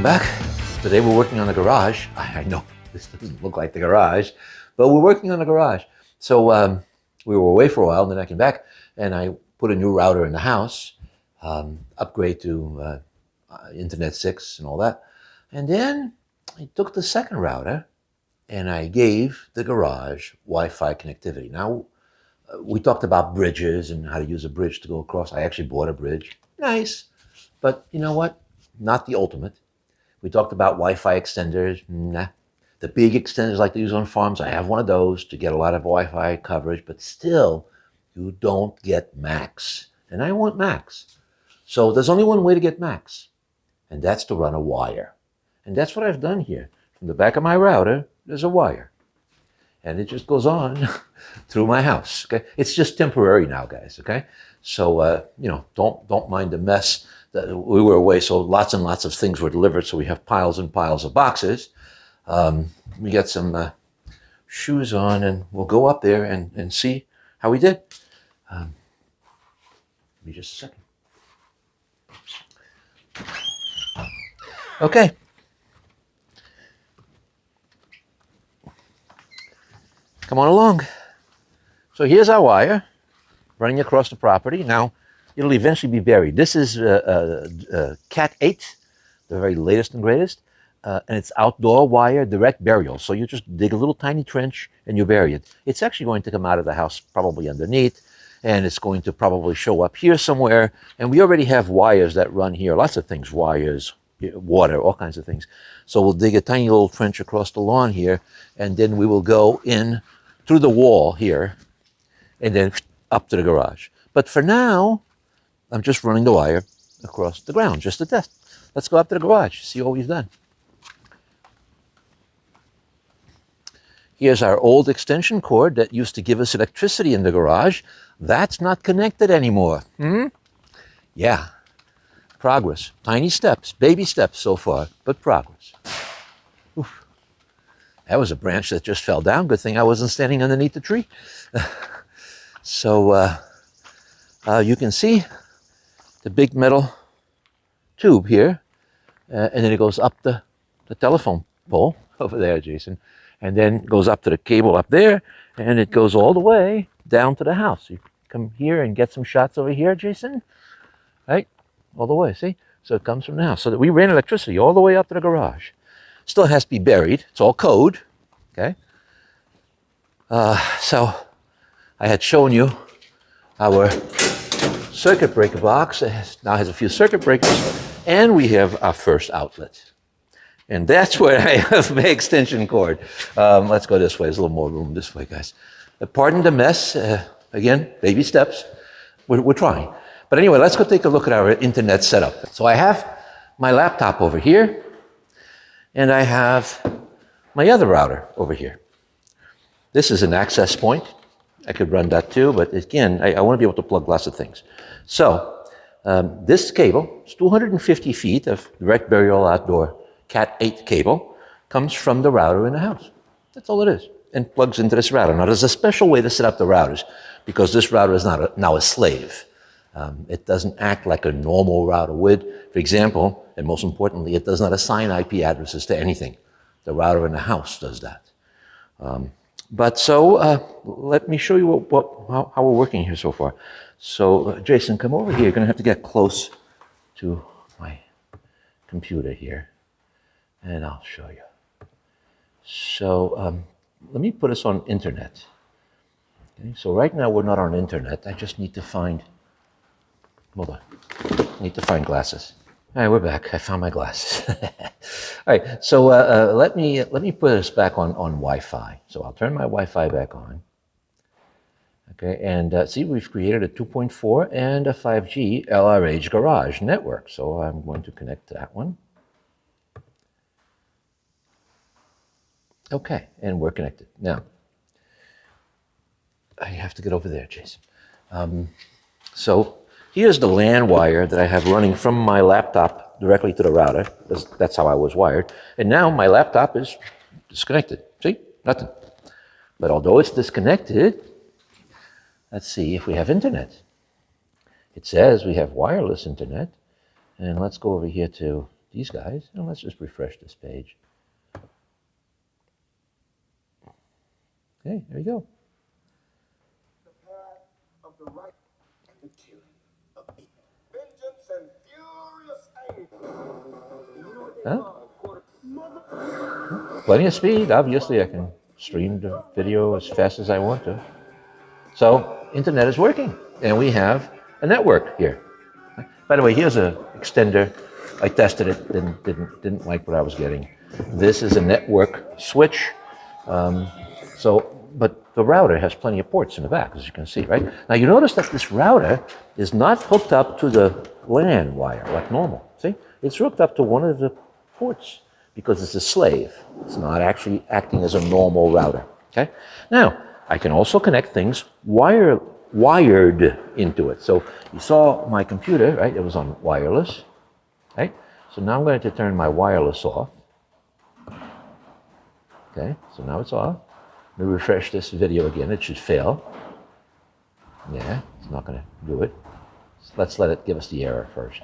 back. Today we're working on the garage. I know this doesn't look like the garage, but we're working on the garage. So we were away for a while, and then I came back and I put a new router in the house, upgrade to Internet 6 and all that. And then I took the second router and I gave the garage Wi-Fi connectivity. Now, we talked about bridges and how to use a bridge to go across. I actually bought a bridge. Nice. But you know what? Not the ultimate. We talked about Wi-Fi extenders. Nah. The big extenders like they use on farms, I have one of those to get a lot of Wi-Fi coverage, but still, you don't get max. And I want max. So there's only one way to get max, and that's to run a wire. And that's what I've done here. From the back of my router, there's a wire. And it just goes on through my house, okay? It's just temporary now, guys, okay? So, don't mind the mess. That we were away, so lots and lots of things were delivered, so we have piles and piles of boxes. We got some shoes on, and we'll go up there and see how we did. Give me just a second. Okay. Come on along. So here's our wire running across the property. Now, it'll eventually be buried. This is Cat 8, the very latest and greatest, and it's outdoor wire direct burial. So you just dig a little tiny trench and you bury it. It's actually going to come out of the house probably underneath, and it's going to probably show up here somewhere. And we already have wires that run here, lots of things, wires, water, all kinds of things. So we'll dig a tiny little trench across the lawn here, and then we will go in through the wall here, and then up to the garage. But for now, I'm just running the wire across the ground, just to test. Let's go up to the garage, see what we've done. Here's our old extension cord that used to give us electricity in the garage. That's not connected anymore. Yeah, progress. Tiny steps, baby steps so far, but progress. Oof. That was a branch that just fell down. Good thing I wasn't standing underneath the tree. So you can see the big metal tube here, and then it goes up the telephone pole over there, Jason, and then goes up to the cable up there, and it goes all the way down to the house. You come here and get some shots over here, Jason, right? All the way, see? So it comes from the house. So that we ran electricity all the way up to the garage. Still has to be buried. It's all code, okay? So I had shown you our circuit breaker box. It now has a few circuit breakers, and we have our first outlet. And that's where I have my extension cord. Let's go this way. There's a little more room this way, guys. Pardon the mess. Again, baby steps. We're trying. But anyway, let's go take a look at our internet setup. So I have my laptop over here, and I have my other router over here. This is an access point. I could run that too, but again, I want to be able to plug lots of things. So this cable, it's 250 feet of direct burial outdoor Cat 8 cable, comes from the router in the house. That's all it is, and plugs into this router. Now, there's a special way to set up the routers, because this router is now a slave. It doesn't act like a normal router would. For example, and most importantly, it does not assign IP addresses to anything. The router in the house does that. Let me show you how we're working here so far. So, Jason, come over here. You're going to have to get close to my computer here, and I'll show you. So, let me put us on internet. Okay, so right now we're not on internet. I just need to find, hold on, I need to find glasses. All right, we're back. I found my glasses. All right, so let me put us back on Wi-Fi. So I'll turn my Wi-Fi back on. Okay, and see, we've created a 2.4 and a 5G LRH garage network. So I'm going to connect to that one. Okay, and we're connected. Now, I have to get over there, Jason. So here's the LAN wire that I have running from my laptop directly to the router. That's how I was wired. And now my laptop is disconnected. See? Nothing. But although it's disconnected, let's see if we have internet. It says we have wireless internet. And let's go over here to these guys. And let's just refresh this page. Okay, there you go. Huh? Plenty of speed. Obviously, I can stream the video as fast as I want to. So, internet is working, and we have a network here. By the way, here's an extender. I tested it, didn't like what I was getting. This is a network switch. But the router has plenty of ports in the back, as you can see, right? Now you notice that this router is not hooked up to the LAN wire like normal. See? It's hooked up to one of the ports because it's a slave. It's not actually acting as a normal router, okay? Now, I can also connect things wired into it. So you saw my computer, right? It was on wireless, right? So now I'm going to turn my wireless off. Okay, so now it's off. Let me refresh this video again. It should fail. Yeah, it's not going to do it. So let's let it give us the error first.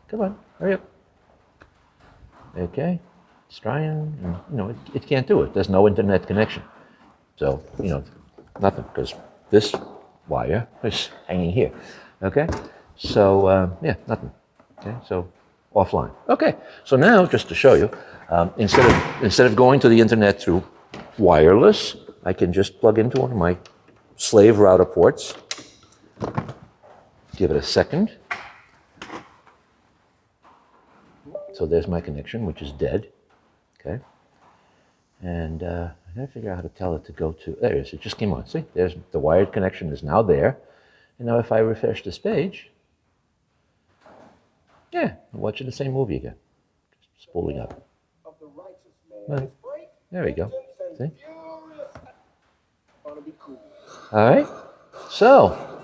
Come on, hurry up. Okay, it's trying. And, it can't do it. There's no internet connection. So, nothing, because this wire is hanging here. Okay, so, yeah, nothing. Okay, so offline. Okay, so now, just to show you, instead of going to the internet through wireless, I can just plug into one of my slave router ports. Give it a second. So there's my connection, which is dead. Okay. And I gotta figure out how to tell it to go to, there it is, it just came on. See, there's the wired connection is now there. And now if I refresh this page, yeah, I'm watching the same movie again. Just spooling up. Well, there we go. See? All right. So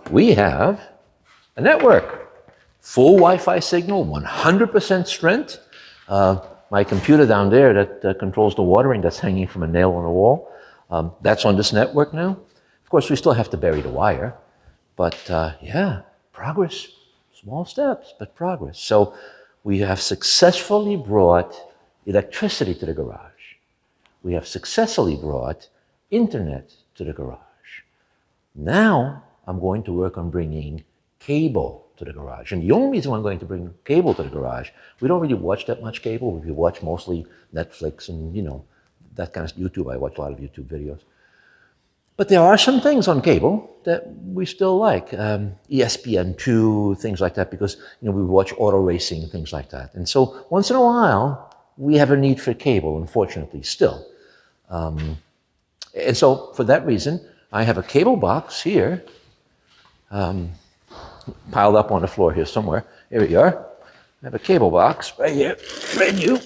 we have a network. Full Wi-Fi signal, 100% strength. My computer down there that controls the watering that's hanging from a nail on the wall, that's on this network now. Of course, we still have to bury the wire. But yeah, progress. Small steps, but progress. So we have successfully brought electricity to the garage. We have successfully brought internet to the garage. Now I'm going to work on bringing cable to the garage. And the only reason I'm going to bring cable to the garage, we don't really watch that much cable. We watch mostly Netflix and, that kind of YouTube. I watch a lot of YouTube videos. But there are some things on cable that we still like. ESPN2, things like that, because, we watch auto racing, things like that. And so once in a while, we have a need for cable, unfortunately, still. And so for that reason, I have a cable box here, piled up on the floor here somewhere. Here we are. I have a cable box right here, brand new.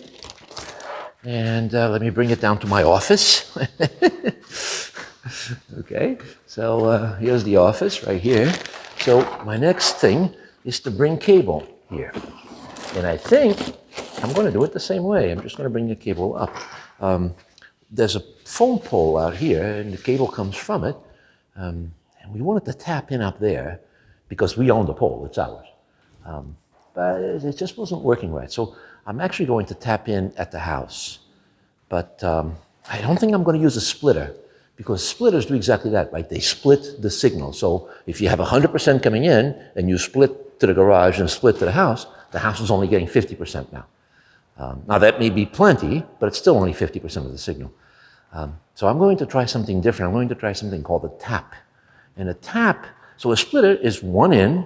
And let me bring it down to my office. Okay, so here's the office right here. So my next thing is to bring cable here. And I think I'm going to do it the same way. I'm just going to bring the cable up. There's a phone pole out here, and the cable comes from it. And we wanted to tap in up there because we own the pole, it's ours. But it just wasn't working right. So I'm actually going to tap in at the house. But I don't think I'm going to use a splitter, because splitters do exactly that, right? They split the signal. So if you have 100% coming in and you split to the garage and split to the house is only getting 50% now. Now that may be plenty, but it's still only 50% of the signal. So I'm going to try something different. I'm going to try something called a tap. And a tap, so a splitter is one in,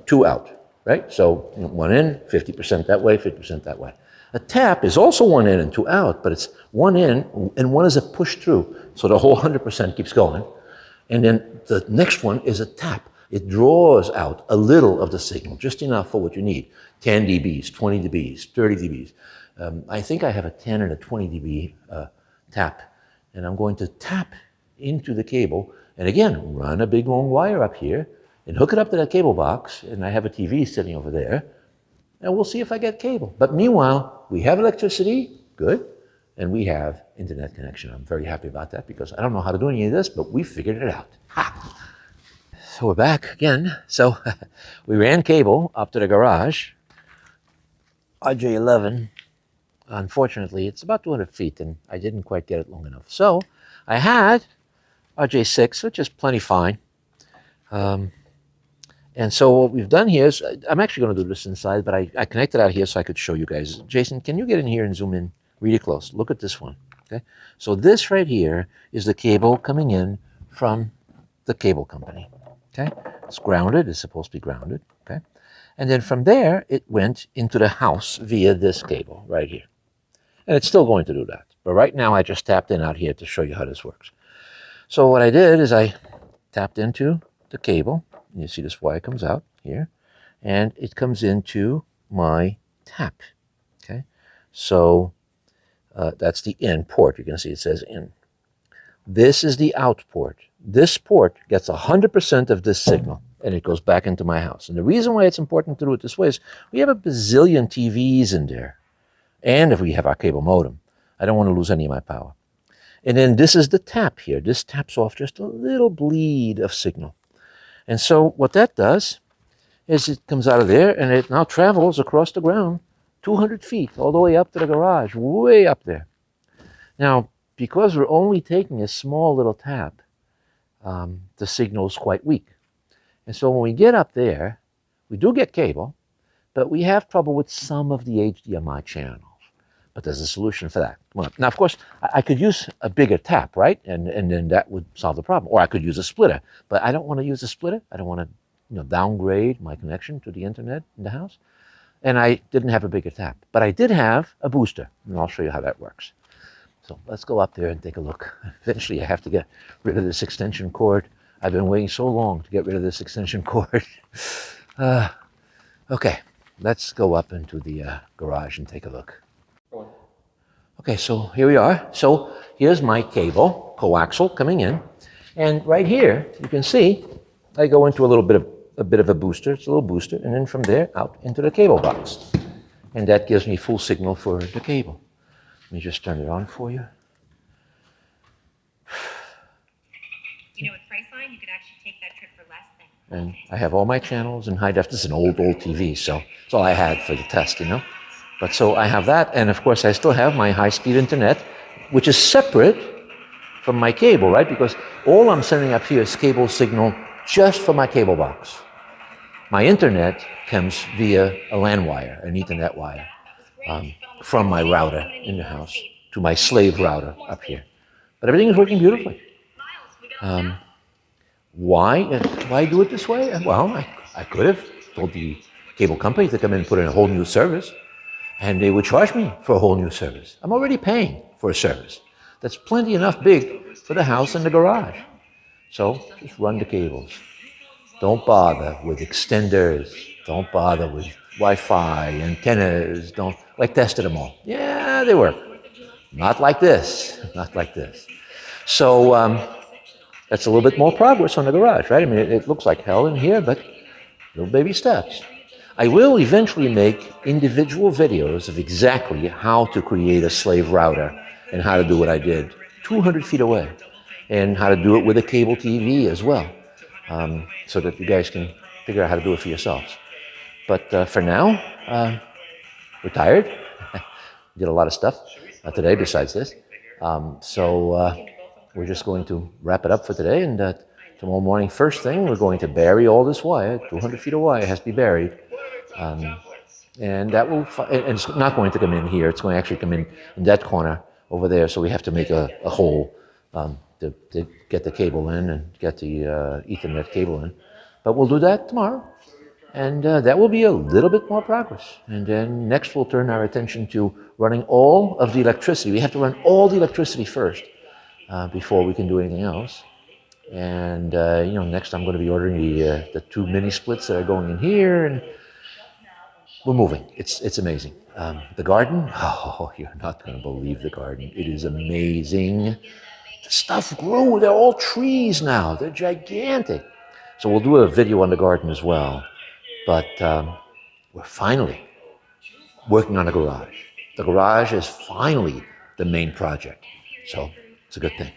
two out, right? So one in, 50% that way, 50% that way. A tap is also one in and two out, but it's one in and one is a push through. So the whole 100% keeps going. And then the next one is a tap. It draws out a little of the signal, just enough for what you need. 10 dBs, 20 dBs, 30 dBs. I think I have a 10 and a 20 dB tap. And I'm going to tap into the cable. And again, run a big long wire up here and hook it up to that cable box. And I have a TV sitting over there. And we'll see if I get cable. But meanwhile, we have electricity, good, and we have internet connection. I'm very happy about that because I don't know how to do any of this, but we figured it out. Ha! So we're back again. So we ran cable up to the garage. RJ11, unfortunately, it's about 200 feet, and I didn't quite get it long enough. So I had RJ6, which is plenty fine. And so what we've done here is, I'm actually going to do this inside, but I connected out here so I could show you guys. Jason, can you get in here and zoom in really close? Look at this one, okay? So this right here is the cable coming in from the cable company, okay? It's grounded, it's supposed to be grounded, okay? And then from there, it went into the house via this cable right here. And it's still going to do that. But right now, I just tapped in out here to show you how this works. So what I did is I tapped into the cable. You see this wire comes out here, and it comes into my tap, okay? So that's the in port. You can see it says in. This is the out port. This port gets 100% of this signal, and it goes back into my house. And the reason why it's important to do it this way is we have a bazillion TVs in there, and if we have our cable modem, I don't want to lose any of my power. And then this is the tap here. This taps off just a little bleed of signal. And so what that does is it comes out of there and it now travels across the ground 200 feet all the way up to the garage, way up there. Now, because we're only taking a small little tap, the signal is quite weak. And so when we get up there, we do get cable, but we have trouble with some of the HDMI channels. But there's a solution for that. Well, now, of course, I could use a bigger tap, right? And then that would solve the problem. Or I could use a splitter. But I don't want to use a splitter. I don't want to downgrade my connection to the internet in the house. And I didn't have a bigger tap. But I did have a booster. And I'll show you how that works. So let's go up there and take a look. Eventually, I have to get rid of this extension cord. I've been waiting so long to get rid of this extension cord. Okay, let's go up into the garage and take a look. Okay, so here we are. So here's my cable, coaxial, coming in. And right here, you can see, I go into a bit of a booster. It's a little booster. And then from there, out into the cable box. And that gives me full signal for the cable. Let me just turn it on for you. You know, with Priceline, you could actually take that trip for less than. And I have all my channels in high def. This is an old TV, so it's all I had for the test, But so I have that, and of course I still have my high-speed internet, which is separate from my cable, right? Because all I'm sending up here is cable signal just for my cable box. My internet comes via a LAN wire, an Ethernet wire, from my router in the house to my slave router up here. But everything is working beautifully. Why do it this way? Well, I could have told the cable company to come in and put in a whole new service, and they would charge me for a whole new service. I'm already paying for a service. That's plenty enough big for the house and the garage. So just run the cables. Don't bother with extenders. Don't bother with Wi-Fi, antennas. I tested them all. Yeah, they work. Not like this. Not like this. So that's a little bit more progress on the garage, right? I mean, it looks like hell in here, but little baby steps. I will eventually make individual videos of exactly how to create a slave router and how to do what I did 200 feet away, and how to do it with a cable TV as well, so that you guys can figure out how to do it for yourselves. But for now, we're tired. Did a lot of stuff today besides this. We're just going to wrap it up for today, and tomorrow morning, first thing, we're going to bury all this wire. 200 feet of wire has to be buried. And that will, and it's not going to come in here. It's going to actually come in that corner over there. So we have to make a hole to get the cable in and get the Ethernet cable in. But we'll do that tomorrow. And that will be a little bit more progress. And then next we'll turn our attention to running all of the electricity. We have to run all the electricity first before we can do anything else. And next I'm going to be ordering the 2 mini splits that are going in here, and we're moving. It's amazing. The garden, oh, you're not going to believe the garden. It is amazing. The stuff grew. They're all trees now. They're gigantic. So we'll do a video on the garden as well. But we're finally working on a garage. The garage is finally the main project. So it's a good thing.